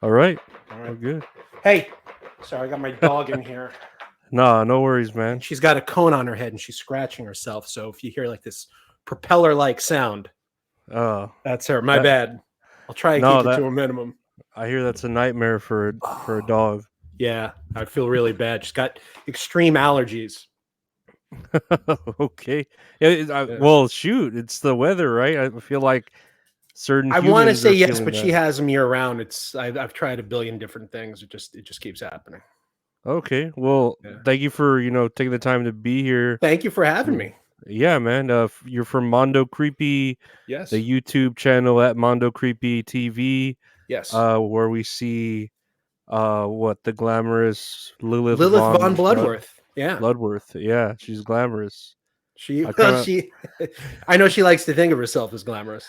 All right. All We're right. good. Hey, sorry, I got my dog in here, Nah, no worries, and man. she's got a cone on her head, and she's scratching herself. So if you hear like this propeller-like sound, Uh, that's her. My that bad. I'll try and no, keep it that to a minimum. I hear that's a nightmare for a dog. Yeah, I feel really bad. She's got extreme allergies. Okay. Yeah, Yeah. well, shoot, it's the weather, right? I feel like certain I want to humans say are yes, feeling but she that. has them year round. I've tried a billion different things. It just keeps happening. Okay. Well, Yeah. thank you for taking the time to be here. Thank you for having Mm, me. Yeah, man. You're from Mondo Creepy, the Yes. YouTube channel at Mondo Creepy TV, Yes. where we see what the glamorous Lilith Lilith Von Von Bloodworth. Yeah. Bloodworth. Yeah, she's glamorous. She I well, kind of she I know she likes to think of herself as glamorous.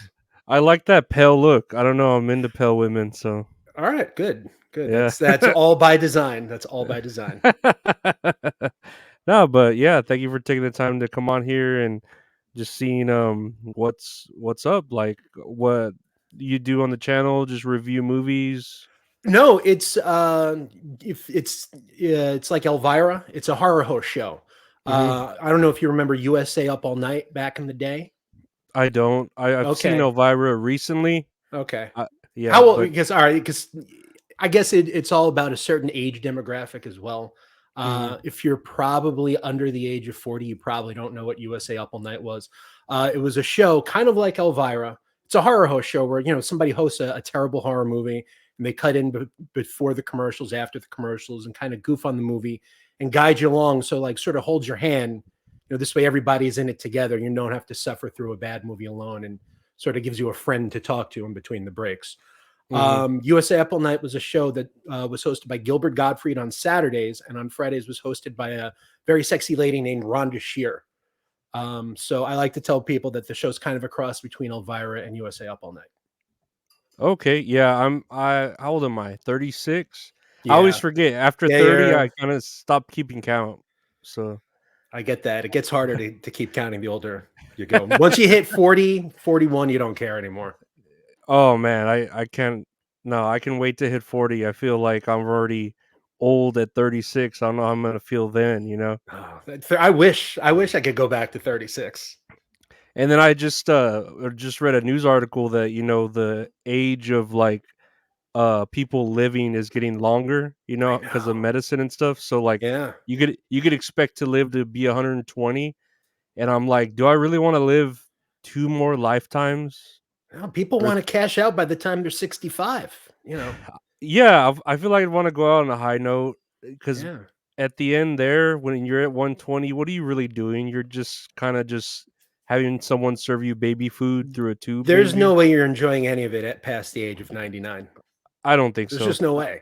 I like that pale look. I don't know. I'm into pale women, so All right, good. Good. yeah. That's all by design. That's all by design. No, but yeah, thank you for taking the time to come on here and just seeing what's up. Like what you do on the channel, just review movies. No, it's if it's like Elvira. It's a horror host show. Hmm. I don't know if you remember USA Up All Night back in the day. I don't. I've seen Okay. Elvira recently. Okay. Yeah, How old? but Because all right, because I guess it's all about a certain age demographic as well. mhm. If you're probably under the age of 40, you probably don't know what USA Up All Night was. It was a show kind of like Elvira. It's a horror host show where somebody hosts a terrible horror movie and they cut in before the commercials, after the commercials, and kind of goof on the movie and guide you along. So like sort of hold your hand. This way everybody's in it together. You don't have to suffer through a bad movie alone, and sort of gives you a friend to talk to in between the breaks. Mhm. USA Apple Night was a show that was hosted by Gilbert Gottfried on Saturdays, and on Fridays was hosted by a very sexy lady named Rhonda Shear. So I like to tell people that the show's kind of a cross between Elvira and USA Up All Night. Okay, yeah, I how old am I? 36? I always Yeah, forget. After yeah, 30, you're. I kind of stop keeping count. So, I get that. It gets harder to keep counting the older you go. Once you hit 40, 41, you don't care anymore. oh man, I can't no, I can wait to hit 40. I feel like I'm already old at 36. I don't know how I'm going to feel then. Oh, I wish I could go back to 36. And then I just read a news article that the age of like people living is getting longer, I because of know. medicine and stuff. So like Yeah. you could expect to live to be 120, and I'm like, do I really want to live two more lifetimes? Well, people Or want to cash out by the time they're 65. yeah, I feel like I want to go out on a high note because Yeah. at the end there, when you're at 120, what are you really doing? You're just kind of just having someone serve you baby food through a tube, There's no maybe. way you're enjoying any of it at past the age of 99. I don't think There's so. just no way.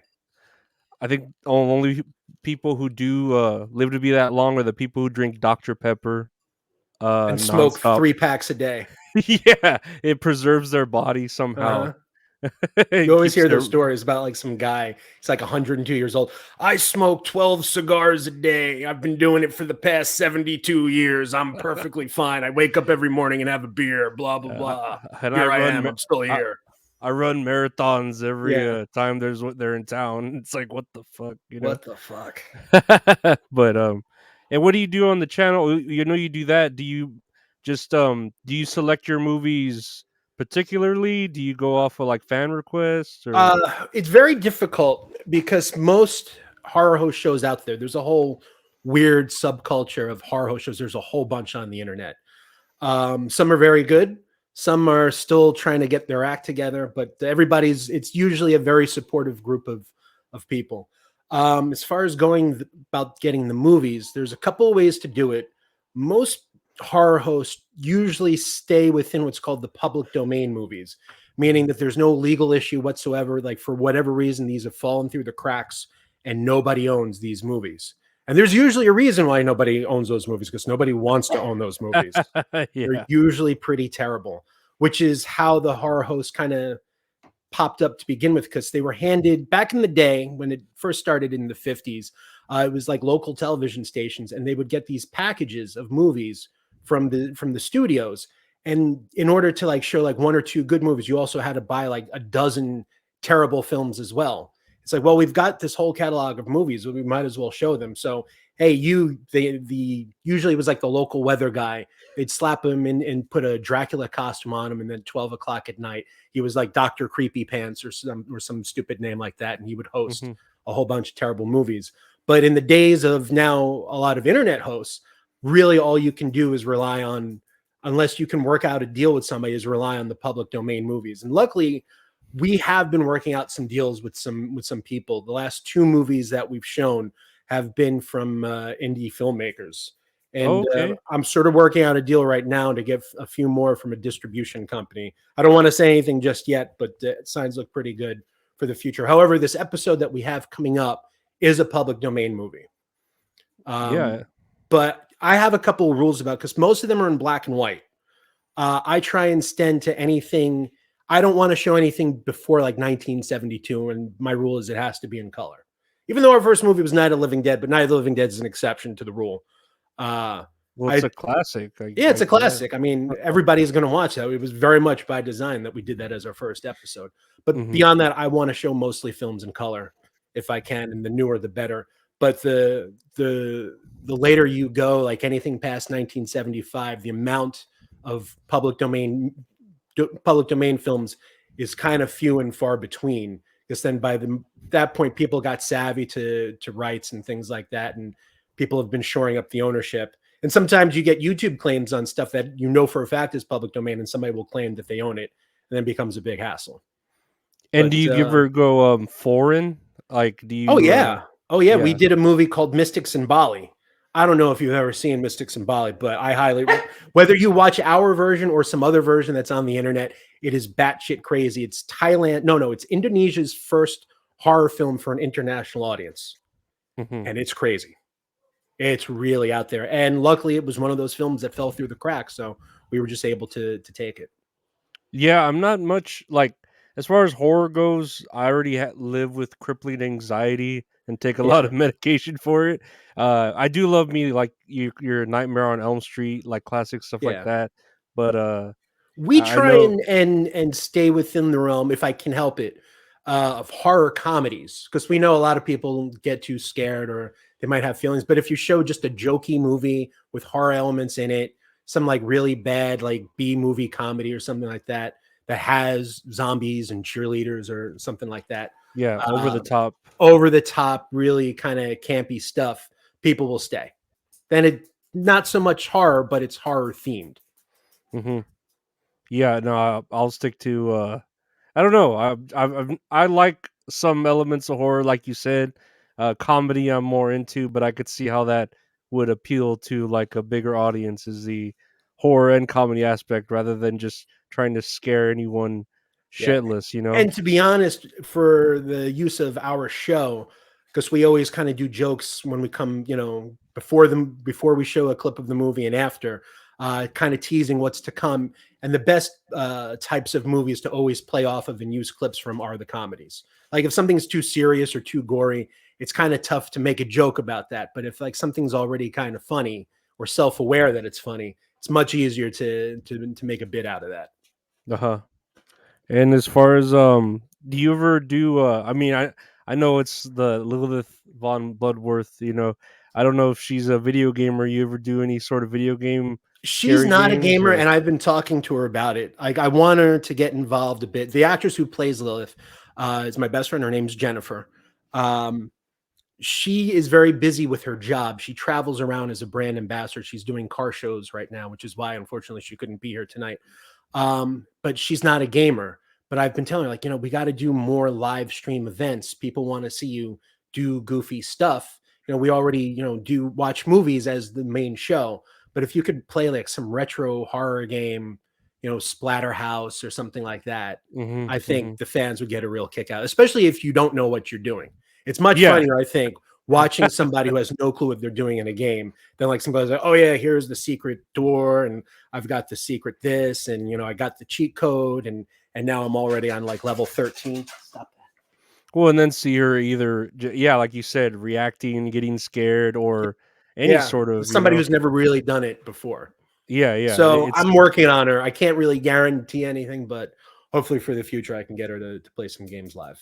I think only people who do live to be that long are the people who drink Dr. Pepper And smoke nonstop. 3 packs a day. Yeah, it preserves their body somehow. Uh-huh. You It always keeps hear their those stories about like some guy, he's like 102 years old. I smoke 12 cigars a day. I've been doing it for the past 72 years. I'm perfectly fine. I wake up every morning and have a beer, blah, blah, uh, blah. and I Here I run am. ma- I'm still I, here. I run marathons every Yeah. time there's what they're in town. It's like what the fuck. What the fuck? But and what do you do on the channel? You do that. Do you select your movies particularly? Do you go off of like fan requests or It's very difficult because most horror host shows out there, there's a whole weird subculture of horror host shows. There's a whole bunch on the internet. Some are very good. Some are still trying to get their act together, but it's usually a very supportive group of people. As far as about getting the movies, there's a couple of ways to do it. Most horror hosts usually stay within what's called the public domain movies, meaning that there's no legal issue whatsoever. Like for whatever reason, these have fallen through the cracks and nobody owns these movies. And there's usually a reason why nobody owns those movies, because nobody wants to own those movies. They're yeah. usually pretty terrible, which is how the horror host kind of popped up to begin with, because they were handed back in the day when it first started in the 50s. It was like local television stations, and they would get these packages of movies from the studios. And in order to like show like one or two good movies, you also had to buy like a dozen terrible films as well. It's like, well, we've got this whole catalog of movies, we might as well show them. So, hey, the usually it was like the local weather guy. They'd slap him in and put a Dracula costume on him, and then 12 o'clock at night, he was like Dr. Creepy Pants or some stupid name like that, and he would host Hmm. a whole bunch of terrible movies. But in the days of now, a lot of internet hosts, really all you can do is rely on, unless you can work out a deal with somebody, is rely on the public domain movies. And luckily, we have been working out some deals with some people. The last two movies that we've shown have been from indie filmmakers, and Okay. I'm sort of working out a deal right now to get a few more from a distribution company. I don't want to say anything just yet, but signs look pretty good for the future. However, this episode that we have coming up is a public domain movie. Yeah. But I have a couple of rules about, because most of them are in black and white. I try and stand to anything. I don't want to show anything before like 1972, and my rule is it has to be in color. Even though our first movie was Night of the Living Dead, but Night of the Living Dead is an exception to the rule. Uh, Well, it's I a classic. Yeah, it's a Yeah. classic. I mean, everybody's going to watch that. It was very much by design that we did that as our first episode. But Hmm. beyond that, I want to show mostly films in color if I can, and the newer the better. But the later you go, like anything past 1975, the amount of public domain films is kind of few and far between. Because then that point, people got savvy to rights and things like that, and people have been shoring up the ownership. And sometimes you get YouTube claims on stuff that you know for a fact is public domain, and somebody will claim that they own it, and then it becomes a big hassle. And do But you ever go foreign? Like, do oh you? yeah, oh yeah, we Yeah. did a movie called Mystics in Bali. I don't know if you've ever seen Mystics in Bali, but I highly, whether you watch our version or some other version that's on the internet, it is batshit crazy. It's Thailand, no, it's Indonesia's first horror film for an international audience, Hmm. and it's crazy. It's really out there. And luckily it was one of those films that fell through the cracks, so we were just able to take it. Yeah, I'm not much like as far as horror goes. I already live with crippling anxiety and take a lot Yeah. of medication for it. I do love me like your Nightmare on Elm Street, like classic stuff like Yeah. that. But We I try know, and stay within the realm, if I can help it, of horror comedies, because we know a lot of people get too scared or they might have feelings. But if you show just a jokey movie with horror elements in it, some like really bad like B movie comedy or something like that that has zombies and cheerleaders or something like that, yeah, over the uh, top. over the top, really kind of campy stuff, people will stay. Then it not so much horror, but it's horror themed. Hmm. Yeah, no, I'll stick to. I don't know. I like some elements of horror, like you said. Comedy, I'm more into, but I could see how that would appeal to like a bigger audience. Is the horror and comedy aspect rather than just trying to scare anyone Yeah. shitless, you know? And to be honest, for the use of our show, because we always kind of do jokes when we come, before we show a clip of the movie and after, kind of teasing what's to come. And the best types of movies to always play off of and use clips from are the comedies. Like if something's too serious or too gory, it's kind of tough to make a joke about that. But if like something's already kind of funny or self-aware that it's funny, it's much easier to make a bit out of that. Uh huh. And as far as do you ever do? I mean, I know it's the Lilith Von Bloodworth. You know, I don't know if she's a video gamer. You ever do any sort of video game, She's scary not a games, gamer, or? and I've been talking to her about it. Like, I want her to get involved a bit. The actress who plays Lilith is my best friend. Her name's Jennifer. Um, she is very busy with her job. She travels around as a brand ambassador. She's doing car shows right now, which is why, unfortunately, she couldn't be here tonight. But she's not a gamer. But I've been telling her, like, we got to do more live stream events. People want to see you do goofy stuff. We already, do watch movies as the main show. But if you could play like some retro horror game, Splatterhouse or something like that, Hmm. I think Hmm. the fans would get a real kick out, especially if you don't know what you're doing. It's much Yeah. funnier, I think, watching somebody who has no clue what they're doing in a game than like somebody's like, oh yeah, here's the secret door, and I've got the secret this, and I got the cheat code, and now I'm already on like level 13. Stop that. Well, and then see her either, yeah, like you said, reacting, getting scared, or any Yeah, sort of, somebody who's never really done it before. yeah, yeah. So It's I'm working on her. I can't really guarantee anything, but hopefully for the future, I can get her to play some games live.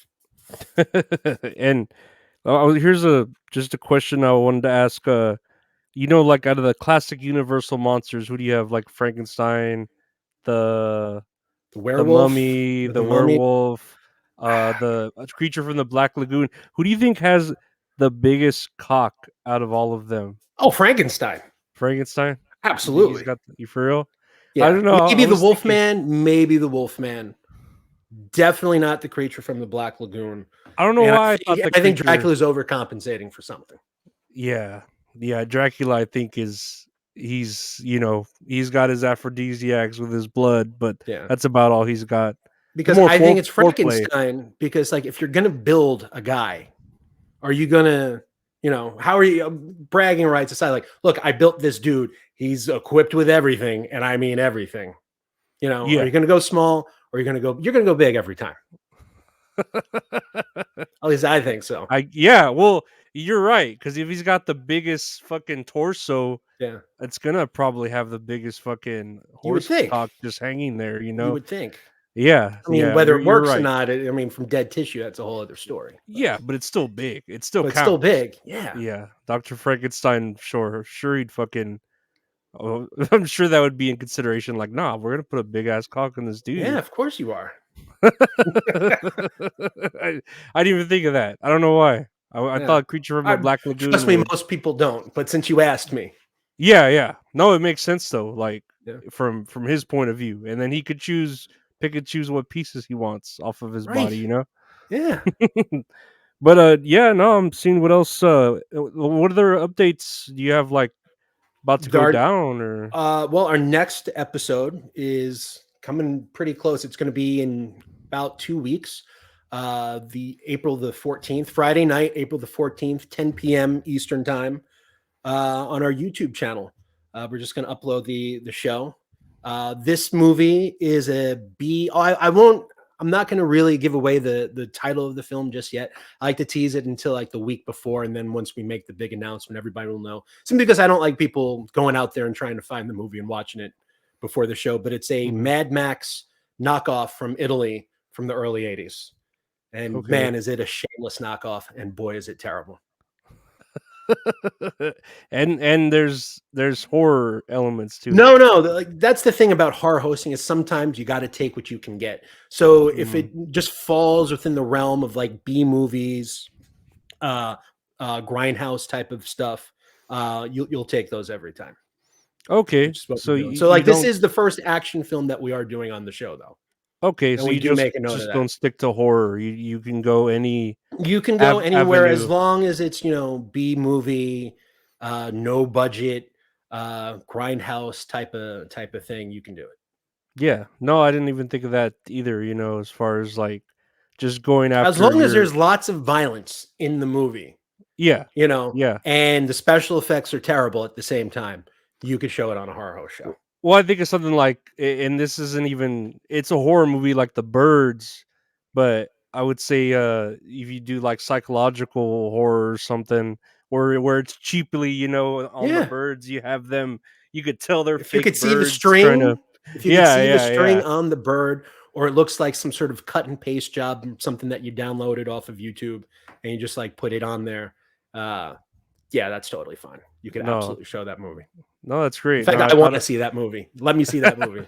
And here's just a question I wanted to ask. Like out of the classic Universal monsters, who do you have? Like Frankenstein, the The the werewolf, mummy, the the mummy. werewolf, the creature from the Black Lagoon. Who do you think has the biggest cock out of all of them? Oh, Frankenstein. Frankenstein? You think he's Absolutely. got you for real? I Yeah. don't know. I Maybe the was thinking. Wolfman. Maybe the Wolfman. Definitely not the creature from the Black Lagoon. I don't know And why I thought the I think creature. Dracula's overcompensating for something. Yeah, yeah. Dracula, I think he's got his aphrodisiacs with his blood, but Yeah. that's about all he's got. Because More I think it's foreplay. Frankenstein. Because like if you're gonna build a guy, are you gonna, how are you bragging rights aside? Like, look, I built this dude. He's equipped with everything, and I mean everything. Are Yeah. you gonna go small or you're gonna go big every time? At least I think so. Well, you're right, because if he's got the biggest fucking torso, Yeah. it's gonna probably have the biggest fucking You would horse think. cock just hanging there, you You know? would think. Yeah, I mean, yeah, whether you're it you're works or right. not, I mean, from dead tissue, that's a whole other story. Yeah, but it's still big. It still But it's still counts. big. Yeah. Yeah, Dr. Frankenstein, sure he'd fucking. Oh, I'm sure that would be in consideration. Like, nah, we're gonna put a big ass cock on this Yeah, dude. of course you are. I didn't even think of that. I don't know why. I Yeah. thought Creature from the I Black trust Lagoon me, would. most people don't. But since you asked me, Yeah, yeah. No, it makes sense though. Like yeah. from his point of view, and then he could pick and choose what pieces he wants off of his Right. body. You know. Yeah. But yeah, no, I'm seeing what else. What other updates do you have? Like about to go Dart. down or? Well, our next episode is coming pretty close. It's going to be in about 2 weeks. The April the 14th, Friday night, April the 14th, 10 p.m. Eastern time, on our YouTube channel. We're just going to upload the show. This movie is a B. I won't. I'm not going to really give away the title of the film just yet. I like to tease it until like the week before, and then once we make the big announcement, everybody will know. Simply because I don't like people going out there and trying to find the movie and watching it before the show. But it's a Mhm. Mad Max knockoff from Italy from the early '80s, and Okay. man, is it a shameless knockoff, and boy, is it terrible. And there's horror elements to it. No, like that's the thing about horror hosting is sometimes you got to take what you can get. So if Mm. it just falls within the realm of like B movies, uh, grindhouse type of stuff, you'll take those every time, Okay, which is what so we're doing. So you like this don't. is the first action film that we are doing on the show, though, Okay, and so we you do make a note of just that. don't stick to horror. You can go any You can go anywhere as avenue. long as it's B movie, no budget, grindhouse type of thing. You can do it. Yeah, no, I didn't even think of that either. As far as like just going As after long as your. there's lots of violence in the movie, Yeah, yeah. and the special effects are terrible at the same time, you could show it on a horror host show. Well, I think it's something like, and this isn't even. It's a horror movie like The Birds, but I would say if you do like psychological horror or something, where it's cheaply, on The Yeah. Birds, you have them. You could tell they're If you fake could see the birds trying to. string, if you could Yeah, see the yeah, string yeah. on the bird, or it looks like some sort of cut and paste job, something that you downloaded off of YouTube and you just like put it on there. Uh, yeah, that's totally fine. You could No, absolutely show that movie. no, that's In great. fact, No, I I want thought to see that movie. Let me see that movie.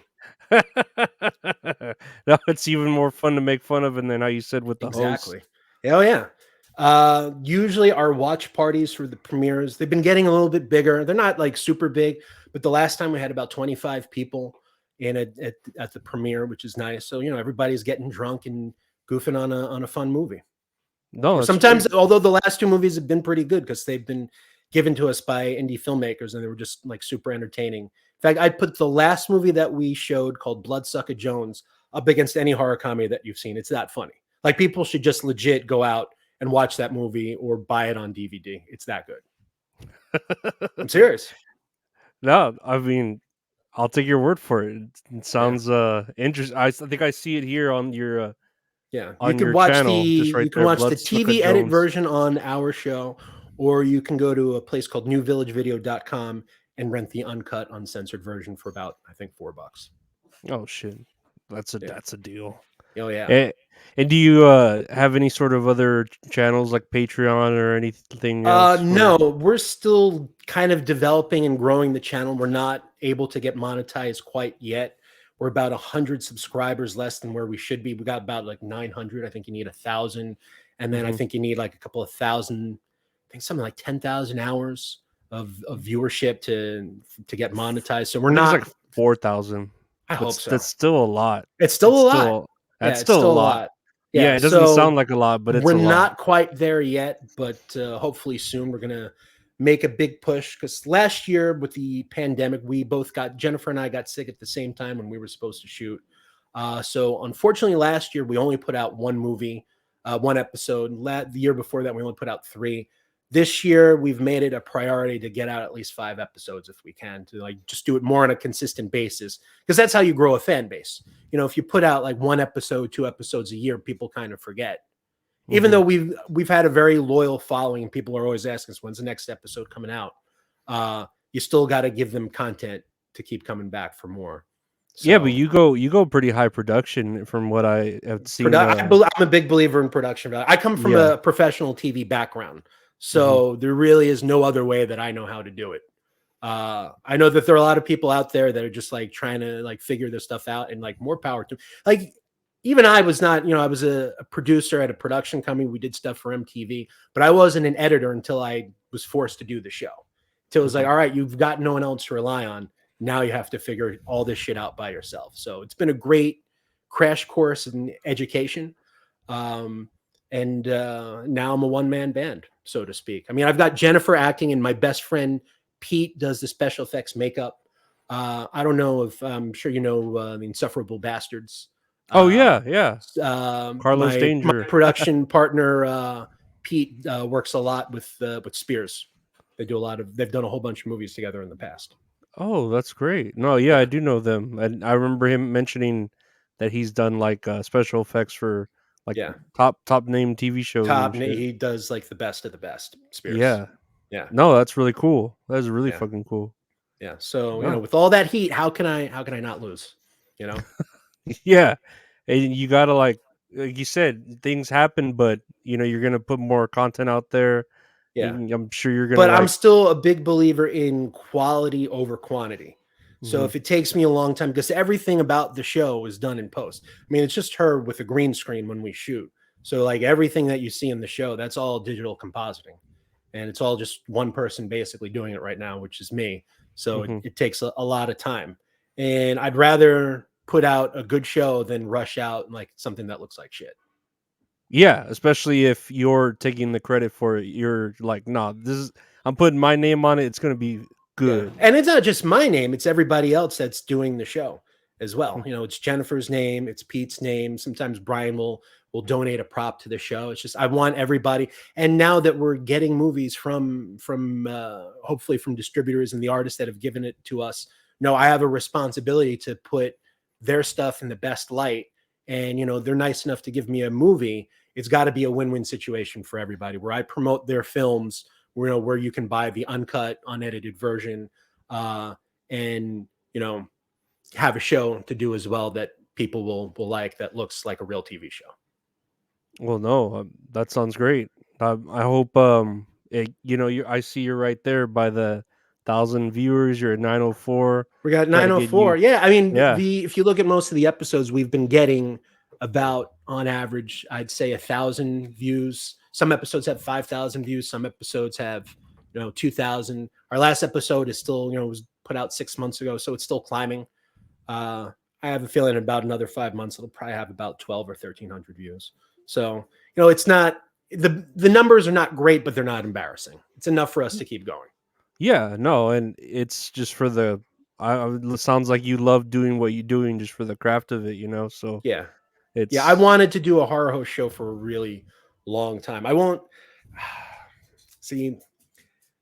now it's even more fun to make fun of, and then how you said with the host. Exactly. Oh yeah. Usually our watch parties for the premieres, they've been getting a little bit bigger. They're not like super big, but the last time we had about 25 people in at the premiere, which is nice. So everybody's getting drunk and goofing on a fun movie. No, Or that's great. sometimes, although the last two movies have been pretty good because they've been given to us by indie filmmakers and they were just like super entertaining. In fact, I'd put the last movie that we showed called Bloodsucker Jones up against any horror comedy that you've seen. It's that funny. Like people should just legit go out and watch that movie or buy it on DVD. It's that good. I'm serious. No, I mean, I'll take your word for it. It Yeah. sounds interesting. Think I see it here Yeah. on your channel, just right You can there, watch the Bloodsucker TV edit Jones. version on our show, or you can go to a place called newvillagevideo.com and rent the uncut, uncensored version for about, I think, $4. Oh shit, Yeah. that's a deal. Oh yeah. And do you have any sort of other channels like Patreon or anything else where? No, we're still kind of developing and growing the channel. We're not able to get monetized quite yet. We're about 100 subscribers less than where we should be. We got about like 900. I think you need 1,000, and then I Mhm. think you need like a couple of thousand. I think something like 10,000 hours of viewership to get monetized. So we're I think it's not. like 4,000, I but hope so. that's still a lot. It's still It's a lot. still Yeah, that's it's still a still a lot. lot. Yeah, Yeah, it doesn't sound so like a lot, but it's we're a lot. not quite there yet, but hopefully soon we're gonna make a big push. Because last year with the pandemic, we both got Jennifer and I got sick at the same time when we were supposed to shoot. So unfortunately, last year we only put out one movie, one episode. The year before that, we only put out three. This year, we've made it a priority to get out at least 5 episodes if we can, to like just do it more on a consistent basis, because that's how you grow a fan base. If you put out like one episode, 2 episodes a year, people kind of forget. Even though Mhm. we've had a very loyal following and people are always asking us when's the next episode coming out. You still got to give them content to keep coming back for more. Yeah, but So you go pretty high production from what I have seen, I'm a big believer in production value. I come from yeah. a professional TV background, Mhm. so there really is no other way that I know how to do it. I know that there are a lot of people out there that are just like trying to like figure this stuff out, and like more power to like. Even I was not, I was a producer at a production company. We did stuff for MTV, but I wasn't an editor until I was forced to do the show. Till it was like, Mhm. all right, you've got no one else to rely on. Now you have to figure all this shit out by yourself. So it's been a great crash course in education. Um, and now I'm a one man band, so to speak. I mean, I've got Jennifer acting, and my best friend Pete does the special effects makeup. I don't know if I'm sure you know the Insufferable Bastards. Oh, Uh, yeah, yeah. Carlos my Danger. production partner Pete works a lot with Spears. They've done a whole bunch of movies together in the past. Oh, that's great. No, yeah, I Yeah, do know them, and I remember him mentioning that he's done, like, special effects for, like, yeah. top name TV shows and shit. He does like the best of the best. Spears. Yeah. Yeah, No, that's really cool. That is really yeah. fucking cool. Yeah. So, Ah. with all that heat, how can I not lose? You know? Yeah, and you gotta, like you said, things happen, but, you're gonna put more content out there, Yeah. and I'm sure you're gonna, But I'm like. still a big believer in quality over quantity. So Mhm, if it takes me a long time, because everything about the show is done in post. I mean, it's just her with a green screen when we shoot. So like everything that you see in the show, that's all digital compositing. And it's all just one person basically doing it right now, which is me. So it, mhm. it takes a lot of time. And I'd rather put out a good show than rush out like something that looks like shit. Yeah, especially if you're taking the credit for it, you're like, "Nah, I'm putting my name on it, it's gonna be Yeah. good." And it's not just my name, it's everybody else that's doing the show as well. Hmm. It's Jennifer's name, it's Pete's name. Sometimes Brian will donate a prop to the show. It's just I want everybody. And now that we're getting movies from hopefully from distributors and the artists that have given it to us, no, I have a responsibility to put their stuff in the best light. And they're nice enough to give me a movie. It's got to be a win-win situation for everybody where I promote their films where you can buy the uncut, unedited version, uh, and have a show to do as well that people will like that looks like a real TV show. Well, no, that sounds great. I hope, I see you're right there by the 1,000 viewers, you're at 904, We got gotta get you. 904. Yeah, I mean Yeah. the if you look at most of the episodes, we've been getting about on average, I'd say 1,000 views. Some episodes have 5,000 views. Some episodes have 2,000. Our last episode is still was put out 6 months ago, so it's still climbing. Uh, I have a feeling in about another 5 months, it'll probably have about 12 or 1,300 views. So, it's not the numbers are not great, but they're not embarrassing. It's enough for us to keep going. Yeah, no, and it's just for the it sounds like you love doing what you're doing just for the craft of it, so Yeah. Yeah. I it's. wanted to do a horror host show for a really long time. I won't see.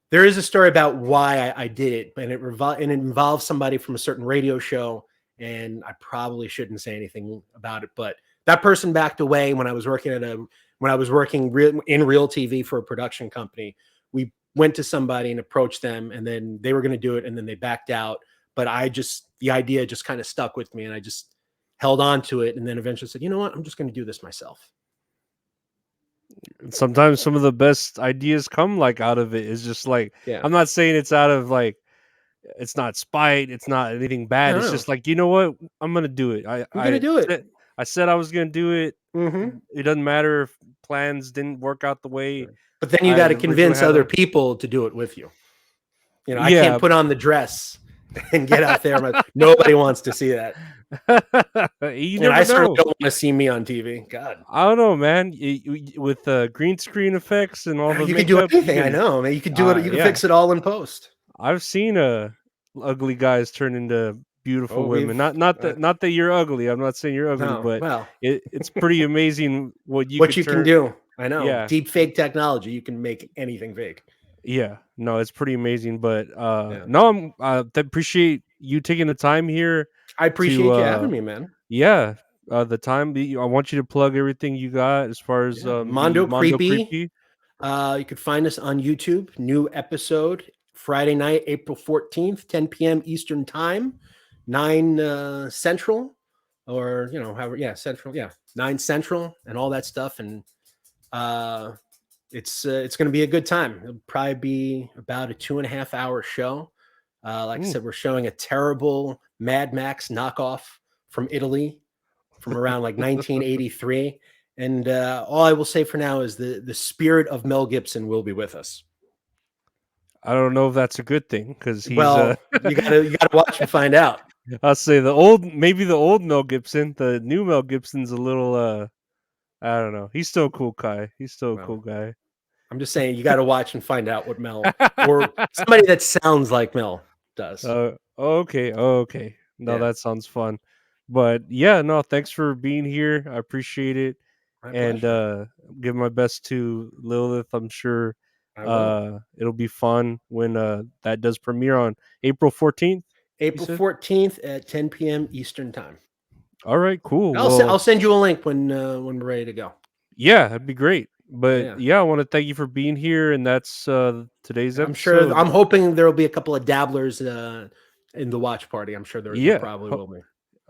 There is a story about why I did it, and it involves somebody from a certain radio show, and I probably shouldn't say anything about it. But that person backed away when I was working in real TV for a production company. We went to somebody and approached them, and then they were going to do it, and then they backed out. But the idea just kind of stuck with me, and held on to it, and then eventually said, you know what, I'm just going to do this myself. Sometimes some of the best ideas come like out of it. It's just like, Yeah. I'm not saying it's out of like, it's not spite, it's not anything bad. No, It's no. just like, you know what, I'm gonna do it. I'm going to do it. I said I was gonna do it. Mm-hmm. It doesn't matter if plans didn't work out the way But then you I got to originally convince had other them. people to do it with you. You know, I can't Yeah. put on the dress and get out there. Nobody wants to see that. You And I never certainly know. don't want to see me on TV. God. I don't know, man. With green screen effects and all the You can do makeup, you anything. I can. know, man. You can do it. You can Yeah, fix it all in post. I've seen ugly guys turn into beautiful Oh, women. Not that you're ugly. I'm not saying you're ugly, no. but Well, it's pretty amazing what you what could you can turn. do. I know. Yeah, Deep fake technology. You can make anything fake. yeah. No, it's pretty amazing. But Yeah. no, appreciate you taking the time here I to appreciate you having me, man. yeah. The time I want you to plug everything you got as far as Yeah. the Mondo Mondo Creepy. Creepy. You could find us on YouTube. New episode Friday night, April 14th, 10 p.m. Eastern Time, 9 Central, or, however, Central, 9 Central, and all that stuff. And uh, it's going to be a good time. It'll probably be about a 2.5 hour show. Like I said, we're showing a terrible Mad Max knockoff from Italy from around like 1983. And all I will say for now is the spirit of Mel Gibson will be with us. I don't know if that's a good thing because he's Well, you gotta watch and find out. I'll say the old Mel Gibson. The new Mel Gibson's a little I don't know. He's still a cool guy. He's still a Well, cool guy. I'm just saying you got to watch and find out what Mel or somebody that sounds like Mel does. Okay, okay. No, Yeah, that sounds fun. But yeah, no, thanks for being here. I appreciate it. my And pleasure. give my best to Lilith. I'm sure I will. it'll be fun when that does premiere on April 14th, you April said? 14th at 10 p.m. Eastern Time. All right, cool. I'll Well, send you a link when we're ready to go. yeah, that'd be great. But Yeah, yeah, I want to thank you for being here, and that's today's I'm sure. episode. I'm hoping there will be a couple of dabblers in the watch party. I'm sure there Yeah. probably will be.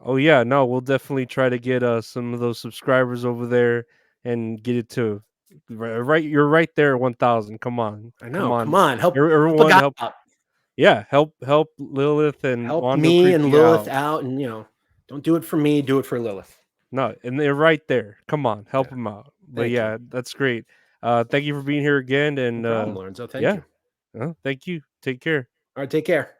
Oh yeah, no, we'll definitely try to get some of those subscribers over there and get it to right. You're right there, 1,000. Come on, I come know. Come on, on, help a everyone, guy help! out. Yeah, help Lilith and Help Mondo me and Creepy Lilith out. out, and don't do it for me. Do it for Lilith. No, and they're right there. Come on, help Yeah. them out. But Thank you. yeah, that's great. Thank you for being here again, No and problem, Lorenzo. Thank yeah, you. thank you. Take care. All right. Take care.